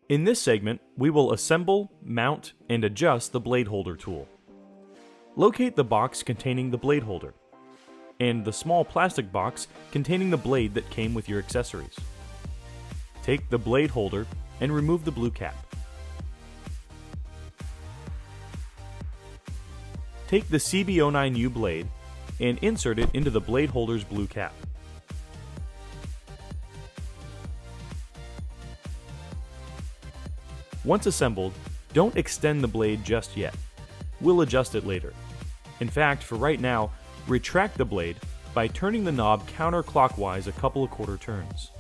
In this segment, we will assemble, mount, and adjust the blade holder tool. Locate the box containing the blade holder, and the small plastic box containing the blade that came with your accessories. Take the blade holder and remove the blue cap. Take the CB09U blade and insert it into the blade holder's blue cap. Once assembled, don't extend the blade just yet. We'll adjust it later. In fact, for right now, retract the blade by turning the knob counterclockwise a couple of quarter turns.